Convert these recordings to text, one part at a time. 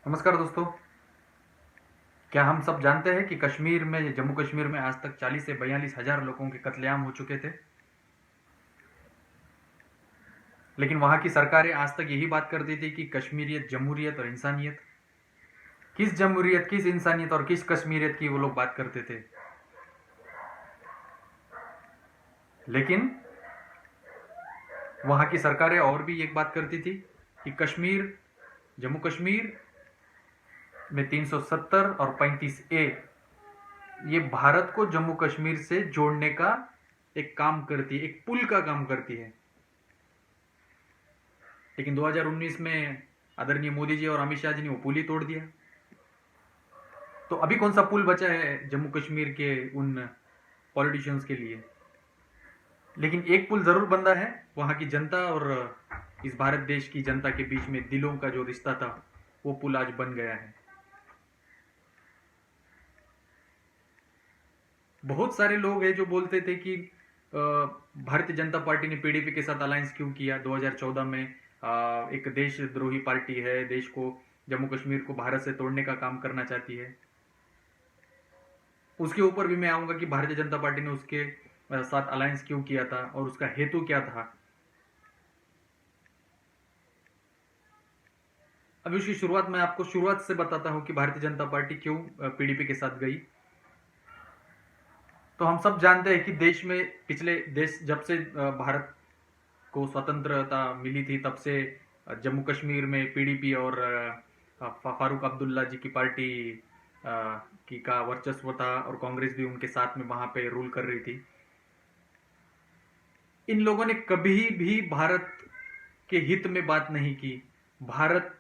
नमस्कार दोस्तों। क्या हम सब जानते हैं कि कश्मीर में जम्मू कश्मीर में आज तक 40 से 42 हजार लोगों के कत्लेआम हो चुके थे। लेकिन वहां की सरकारें आज तक यही बात करती थी कि कश्मीरियत, जमहूरियत और इंसानियत। किस जमहूरियत, किस इंसानियत और किस कश्मीरियत की वो लोग बात करते थे। लेकिन वहां की सरकारें और भी एक बात करती थी कि कश्मीर, जम्मू कश्मीर में 370 और 35A ये भारत को जम्मू कश्मीर से जोड़ने का एक काम करती है, एक पुल का काम करती है। लेकिन 2019 में आदरणीय मोदी जी और अमित शाह जी ने वो पुल ही तोड़ दिया। तो अभी कौन सा पुल बचा है जम्मू कश्मीर के उन पॉलिटिशियंस के लिए। लेकिन एक पुल जरूर बंधा है, वहां की जनता और इस भारत देश की जनता के बीच में दिलों का जो रिश्ता था वो पुल आज बन गया है। बहुत सारे लोग हैं जो बोलते थे कि भारतीय जनता पार्टी ने पीडीपी के साथ अलायंस क्यों किया 2014 में। एक देशद्रोही पार्टी है, देश को, जम्मू कश्मीर को भारत से तोड़ने का काम करना चाहती है। उसके ऊपर भी मैं आऊंगा कि भारतीय जनता पार्टी ने उसके साथ अलायंस क्यों किया था और उसका हेतु क्या था। अभी उसकी शुरुआत मैं आपको शुरुआत से बताता हूं कि भारतीय जनता पार्टी क्यों पीडीपी के साथ गई। तो हम सब जानते हैं कि देश में देश जब से भारत को स्वतंत्रता मिली थी तब से जम्मू कश्मीर में पीडीपी और फारूक अब्दुल्ला जी की पार्टी की का वर्चस्व था और कांग्रेस भी उनके साथ में वहां पे रूल कर रही थी। इन लोगों ने कभी भी भारत के हित में बात नहीं की, भारत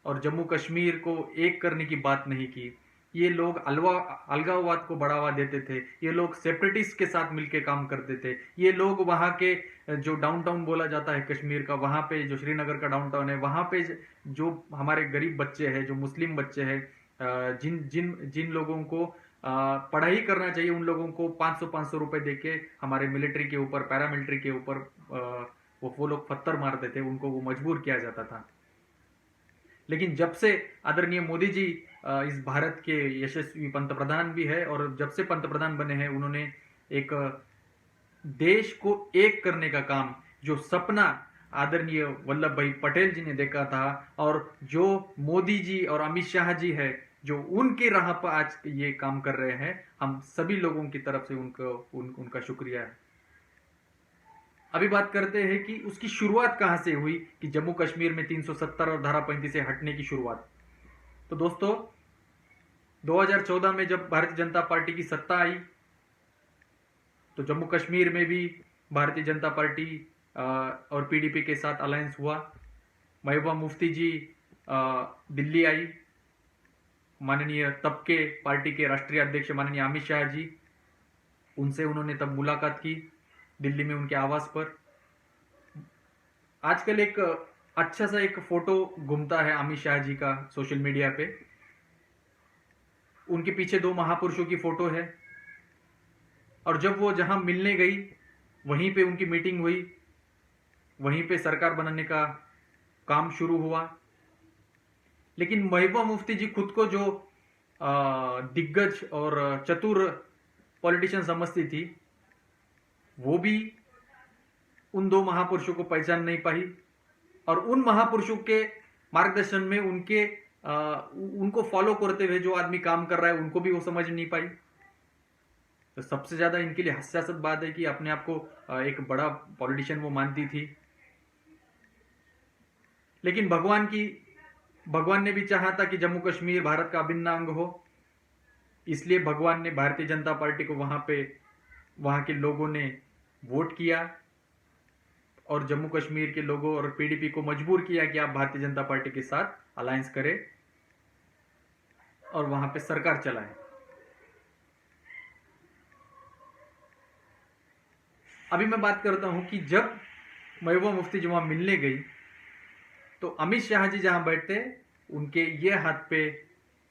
और जम्मू कश्मीर को एक करने की बात नहीं की। ये लोग अलगाववाद को बढ़ावा देते थे, ये लोग सेपरेटिस्ट के साथ मिलकर काम करते थे। ये लोग वहां के जो डाउनटाउन बोला जाता है कश्मीर का, वहां पे जो श्रीनगर का डाउनटाउन है, वहां पे जो हमारे गरीब बच्चे हैं, जो मुस्लिम बच्चे हैं, जिन जिन जिन लोगों को पढ़ाई करना चाहिए, उन लोगों को 500 रुपए देके हमारे मिलिट्री के ऊपर, पैरामिलिट्री के ऊपर वो लोग पत्थर मारते थे, उनको वो मजबूर किया जाता था। लेकिन जब से आदरणीय मोदी जी इस भारत के यशस्वी पंतप्रधान भी है और जब से पंतप्रधान बने हैं, उन्होंने एक देश को एक करने का काम, जो सपना आदरणीय वल्लभ भाई पटेल जी ने देखा था और जो मोदी जी और अमित शाह जी है जो उनकी राह पर आज ये काम कर रहे हैं, हम सभी लोगों की तरफ से उनका शुक्रिया है। अभी बात करते हैं कि उसकी शुरुआत कहां से हुई, कि जम्मू कश्मीर में 370 और धारा 35 से हटने की शुरुआत। तो दोस्तों, 2014 में जब भारतीय जनता पार्टी की सत्ता आई तो जम्मू कश्मीर में भी भारतीय जनता पार्टी और पीडीपी के साथ अलायंस हुआ। महबूबा मुफ्ती जी दिल्ली आई, माननीय तब के पार्टी के राष्ट्रीय अध्यक्ष माननीय अमित शाह जी, उनसे उन्होंने तब मुलाकात की दिल्ली में उनके आवास पर। आजकल एक अच्छा सा एक फोटो घूमता है अमित शाह जी का सोशल मीडिया पे। उनके पीछे दो महापुरुषों की फोटो है और जब वो जहां मिलने गई वहीं पे उनकी मीटिंग हुई, वहीं पे सरकार बनाने का काम शुरू हुआ। लेकिन महबूबा मुफ्ती जी खुद को जो दिग्गज और चतुर पॉलिटिशियन समझती थी, वो भी उन दो महापुरुषों को पहचान नहीं पाई और उन महापुरुषों के मार्गदर्शन में उनको फॉलो करते हुए जो आदमी काम कर रहा है उनको भी वो समझ नहीं पाई। तो सबसे ज्यादा इनके लिए हास्यास्पद बात है कि अपने आप को एक बड़ा पॉलिटिशियन वो मानती थी। लेकिन भगवान ने भी चाहा था कि जम्मू कश्मीर भारत का अभिन्न अंग हो, इसलिए भगवान ने भारतीय जनता पार्टी को वहां के लोगों ने वोट किया और जम्मू कश्मीर के लोगों और पीडीपी को मजबूर किया कि आप भारतीय जनता पार्टी के साथ अलायंस करें और वहां पे सरकार चलाएं। अभी मैं बात करता हूं कि जब महबूबा मुफ्ती जी वहां मिलने गई तो अमित शाह जी जहां बैठते, उनके ये हाथ पे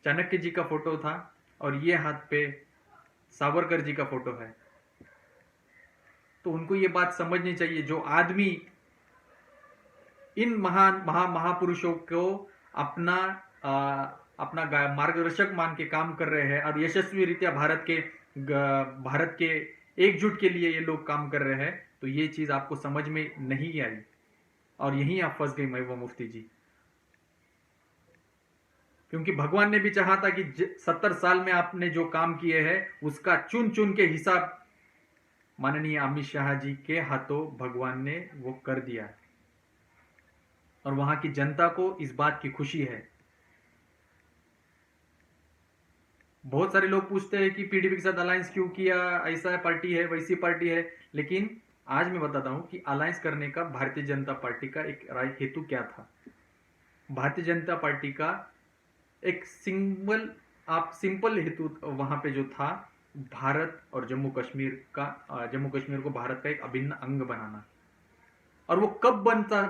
चाणक्य जी का फोटो था और ये हाथ पे सावरकर जी का फोटो है। तो उनको ये बात समझनी चाहिए, जो आदमी इन महापुरुषों को अपना अपना मार्गदर्शक मान के काम कर रहे हैं और यशस्वी रीत्या भारत के एकजुट के लिए ये लोग काम कर रहे हैं, तो ये चीज आपको समझ में नहीं आई और यहीं आप फंस गई महबूबा मुफ्ती जी। क्योंकि भगवान ने भी चाहा था कि 70 साल में आपने जो काम किए हैं उसका चुन चुन के हिसाब माननीय अमित शाह जी के हाथों भगवान ने वो कर दिया और वहां की जनता को इस बात की खुशी है। बहुत सारे लोग पूछते हैं कि पीडीपी के साथ अलायंस क्यों किया, ऐसा पार्टी है वैसी पार्टी है, लेकिन आज मैं बताता हूं कि अलायंस करने का भारतीय जनता पार्टी का एक हेतु क्या था। भारतीय जनता पार्टी का एक सिंपल हेतु वहां पे जो था, भारत और जम्मू कश्मीर को भारत का एक अभिन्न अंग बनाना। और वो कब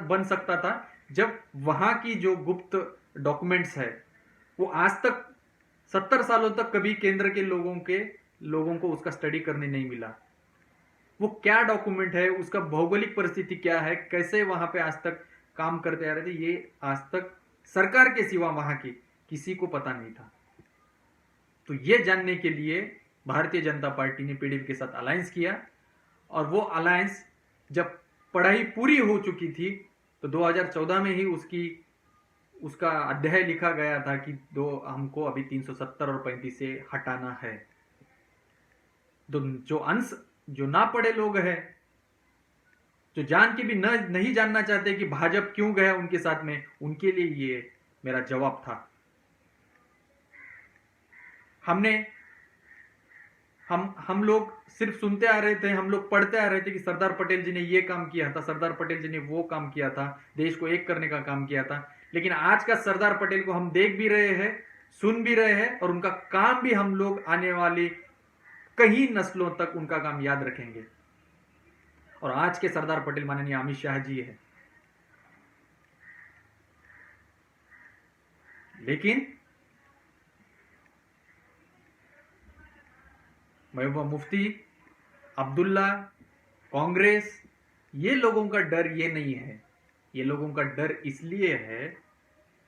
बन सकता था, जब वहां की जो गुप्त डॉक्यूमेंट्स है वो आज तक 70 सालों तक कभी केंद्र के लोगों को उसका स्टडी करने नहीं मिला। वो क्या डॉक्यूमेंट है, उसका भौगोलिक परिस्थिति क्या है, कैसे वहां पे आज तक काम करते आ रहे थे, ये आज तक सरकार के सिवा वहां की किसी को पता नहीं था। तो ये जानने के लिए भारतीय जनता पार्टी ने पीडीपी के साथ अलायंस किया और वो अलायंस जब पढ़ाई पूरी हो चुकी थी तो 2014 में ही उसका अध्याय लिखा गया था कि हमको अभी 370 और 35 से हटाना है। तो जो ना पढ़े लोग हैं, जो जान के भी नहीं जानना चाहते कि भाजपा क्यों गया उनके साथ में, उनके लिए ये मेरा जवाब था। हम लोग सिर्फ सुनते आ रहे थे, हम लोग पढ़ते आ रहे थे कि सरदार पटेल जी ने ये काम किया था, सरदार पटेल जी ने वो काम किया था, देश को एक करने का काम किया था। लेकिन आज का सरदार पटेल को हम देख भी रहे हैं, सुन भी रहे हैं और उनका काम भी हम लोग आने वाली कई नस्लों तक उनका काम याद रखेंगे। और आज के सरदार पटेल माननीय अमित शाह जी है। लेकिन महबूबा मुफ्ती, अब्दुल्ला, कांग्रेस, ये लोगों का डर ये नहीं है। ये लोगों का डर इसलिए है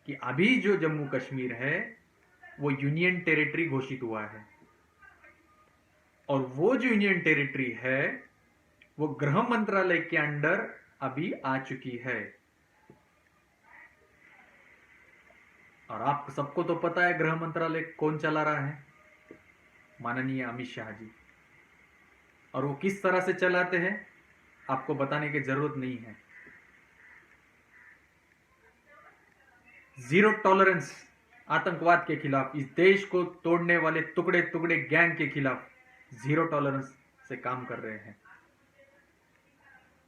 कि अभी जो जम्मू कश्मीर है वो यूनियन टेरिटरी घोषित हुआ है और वो जो यूनियन टेरिटरी है वो गृह मंत्रालय के अंडर अभी आ चुकी है। और आप सबको तो पता है गृह मंत्रालय कौन चला रहा है, माननीय अमित शाह जी। और वो किस तरह से चलाते हैं आपको बताने की जरूरत नहीं है। जीरो टॉलरेंस आतंकवाद के खिलाफ, इस देश को तोड़ने वाले टुकड़े टुकड़े गैंग के खिलाफ जीरो टॉलरेंस से काम कर रहे हैं।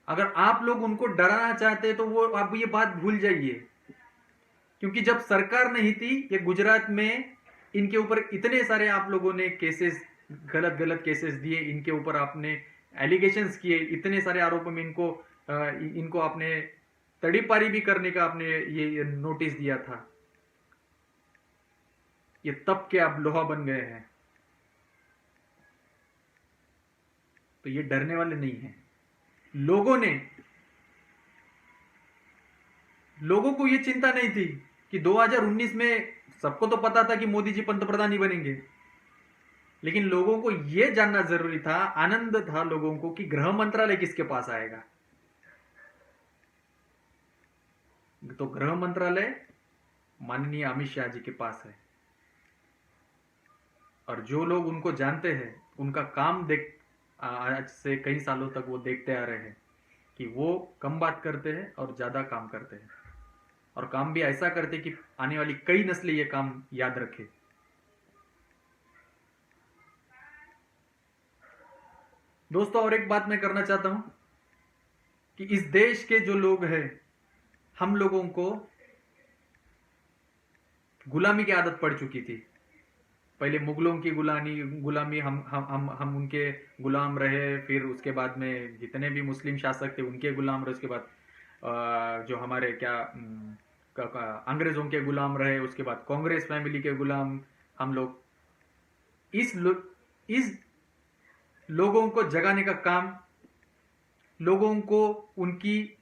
अगर आप लोग उनको डराना चाहते हैं तो वो आप ये बात भूल जाइए, क्योंकि जब सरकार नहीं थी, ये गुजरात में इनके ऊपर इतने सारे आप लोगों ने केसेस, गलत केसेस दिए, इनके ऊपर आपने एलिगेशंस किए, इतने सारे आरोपों में इनको आपने तड़ीपारी भी करने का आपने ये नोटिस दिया था। ये तब के आप लोहा बन गए हैं। तो ये डरने वाले नहीं हैं। लोगों को ये चिंता नहीं थी कि 2019 में सबको तो पता था कि मोदी जी पंतप्रधान ही बनेंगे, लेकिन लोगों को यह जानना जरूरी था, आनंद था लोगों को कि गृह मंत्रालय किसके पास आएगा। तो गृह मंत्रालय माननीय अमित शाह जी के पास है। और जो लोग उनको जानते हैं, उनका काम आज से कई सालों तक वो देखते आ रहे हैं कि वो कम बात करते हैं और ज्यादा काम करते हैं, और काम भी ऐसा करते कि आने वाली कई नस्लें ये काम याद रखे। दोस्तों, और एक बात मैं करना चाहता हूं कि इस देश के जो लोग हैं, हम लोगों को गुलामी की आदत पड़ चुकी थी। पहले मुगलों की गुलामी हम उनके गुलाम रहे, फिर उसके बाद में जितने भी मुस्लिम शासक थे उनके गुलाम रहे, उसके बाद जो हमारे अंग्रेजों के गुलाम रहे, उसके बाद कांग्रेस फैमिली के गुलाम हम लोग। इस लोगों को जगाने का काम, लोगों को उनकी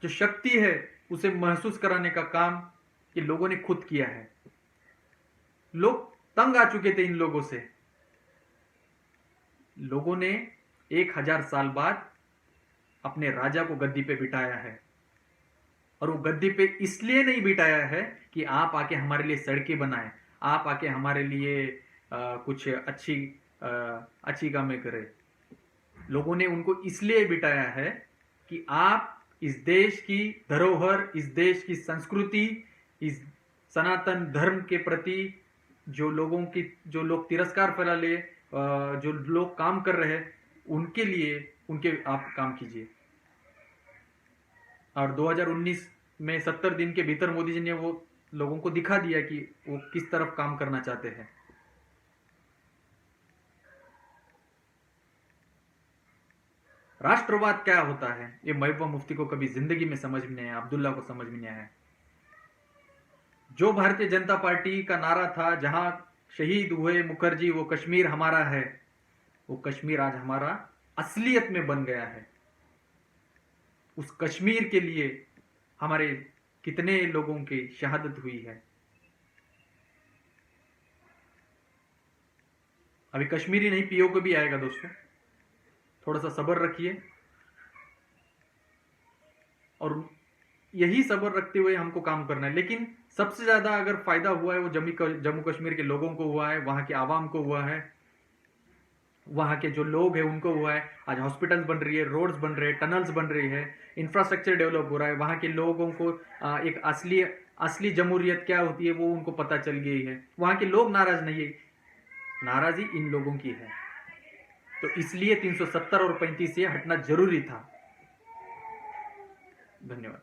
जो शक्ति है उसे महसूस कराने का काम कि लोगों ने खुद किया है। लोग तंग आ चुके थे इन लोगों से। लोगों ने 1000 साल बाद अपने राजा को गद्दी पे बिठाया है, और वो गद्दी पे इसलिए नहीं बिठाया है कि आप आके हमारे लिए सड़कें बनाएं, आप आके हमारे लिए कुछ अच्छी कामें करें। लोगों ने उनको इसलिए बिठाया है कि आप इस देश की धरोहर, इस देश की संस्कृति, इस सनातन धर्म के प्रति जो लोग तिरस्कार फैला ले, जो लोग काम कर रहे हैं, उनके लिए उनके आप काम कीजिए। और 2019 में 70 दिन के भीतर मोदी जी ने वो लोगों को दिखा दिया कि वो किस तरफ काम करना चाहते हैं। राष्ट्रवाद क्या होता है ये महबूबा मुफ्ती को कभी जिंदगी में समझ में नहीं आया, अब्दुल्ला को समझ में नहीं आया। जो भारतीय जनता पार्टी का नारा था, जहां शहीद हुए मुखर्जी, वो कश्मीर हमारा है, वो कश्मीर आज हमारा असलियत में बन गया है। उस कश्मीर के लिए हमारे कितने लोगों की शहादत हुई है। अभी कश्मीरी नहीं, पीओके भी आएगा दोस्तों, थोड़ा सा सब्र रखिए। और यही सब्र रखते हुए हमको काम करना है। लेकिन सबसे ज्यादा अगर फायदा हुआ है वो जम्मू कश्मीर के लोगों को हुआ है, वहां के आवाम को हुआ है, वहां के जो लोग हैं उनको हुआ है। आज हॉस्पिटल्स बन रही है, रोड्स बन रहे हैं, टनल्स बन रही है, इंफ्रास्ट्रक्चर डेवलप हो रहा है। वहां के लोगों को एक असली जमहूरियत क्या होती है वो उनको पता चल गई है। वहां के लोग नाराज नहीं है, नाराजगी इन लोगों की है। तो इसलिए 370 और 35 से हटना जरूरी था। धन्यवाद।